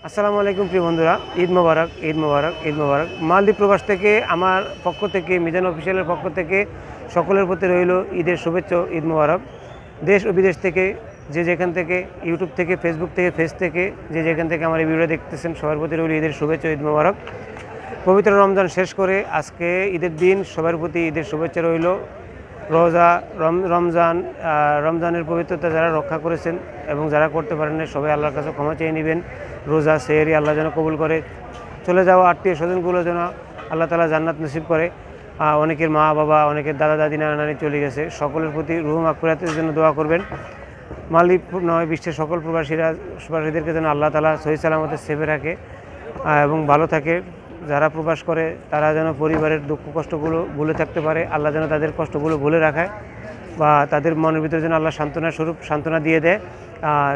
আসসালামু আলাইকুম প্রিয় বন্ধুরা, ঈদ মোবারক, ঈদ মোবারক, ঈদ মোবারক। মালদ্বীপ প্রবাস থেকে আমার পক্ষ থেকে, মিজান অফিসিয়ালের পক্ষ থেকে সকলের প্রতি রইল ঈদের শুভেচ্ছা, ঈদ মোবারক। দেশ ও বিদেশ থেকে যে যেখান থেকে, ইউটিউব থেকে, ফেসবুক থেকে, ফেস থেকে যে যেখান থেকে আমার এই ভিডিও দেখতেছেন, সবার প্রতি রইল ঈদের শুভেচ্ছা, ঈদ মোবারক। পবিত্র রমজান শেষ করে আজকে ঈদের দিন, সবার প্রতি ঈদের শুভেচ্ছা রইল। রোজা রমজানের পবিত্রতা যারা রক্ষা করেছেন এবং যারা করতে পারেন না, সবাই আল্লাহর কাছে ক্ষমা চেয়ে নেবেন। রোজা সেহরি আল্লাহ যেন কবুল করে, চলে যাওয়া আত্মীয় স্বজনগুলো যেন আল্লাহ তাআলা জান্নাত নসিব করে। অনেকের মা বাবা, অনেকের দাদা দাদি নানা নানি চলে গেছে, সকলের প্রতি রুহ মাগফিরাতের জন্য দোয়া করবেন। মালদ্বীপ নয়, বিশ্বের সকল প্রবাসীদেরকে যেন আল্লাহ তাআলা সহি সালামতে সেভে রাখে এবং ভালো থাকে। যারা প্রবাস করে তারা যেন পরিবারের দুঃখ কষ্টগুলো ভুলে থাকতে পারে, আল্লাহ যেন তাদের কষ্টগুলো ভুলে রাখায় বা তাদের মনের ভিতরে যেন আল্লাহ সান্ত্বনা দিয়ে দেয়।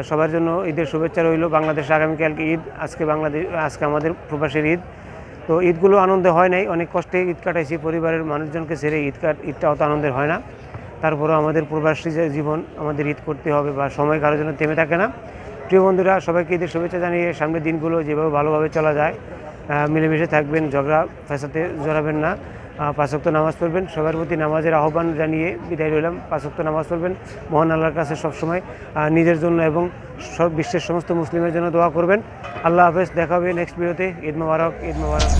সবার জন্য ঈদের শুভেচ্ছা রইল। বাংলাদেশে আগামীকালকে ঈদ, আজকে আমাদের প্রবাসের ঈদ। তো ঈদগুলো আনন্দে হয় নাই, অনেক কষ্টে ঈদ কাটাইছি, পরিবারের মানুষজনকে ছেড়ে ঈদটা অত আনন্দের হয় না। তারপরেও আমাদের প্রবাসী যে জীবন, আমাদের ঈদ করতে হবে বা সময় কারোর জন্য থেমে থাকে না। প্রিয় বন্ধুরা, সবাইকে ঈদের শুভেচ্ছা জানিয়ে সামনের দিনগুলো যেভাবে ভালোভাবে চলা যায়, মিলেমিশে থাকবেন, ঝগড়া ফ্যাসাদে জড়াবেন না, 5 ওয়াক্ত নামাজ পড়বেন। সবার প্রতি নামাজের আহ্বান জানিয়ে বিদায় রইলাম। 5 ওয়াক্ত নামাজ পড়বেন, মহান আল্লাহর কাছে সবসময় নিজের জন্য এবং বিশ্বের সমস্ত মুসলিমের জন্য দোয়া করবেন। আল্লাহ হাফেজ, দেখা হবে নেক্সট ভিডিওতে। ঈদ মোবারক, ঈদ মোবারক।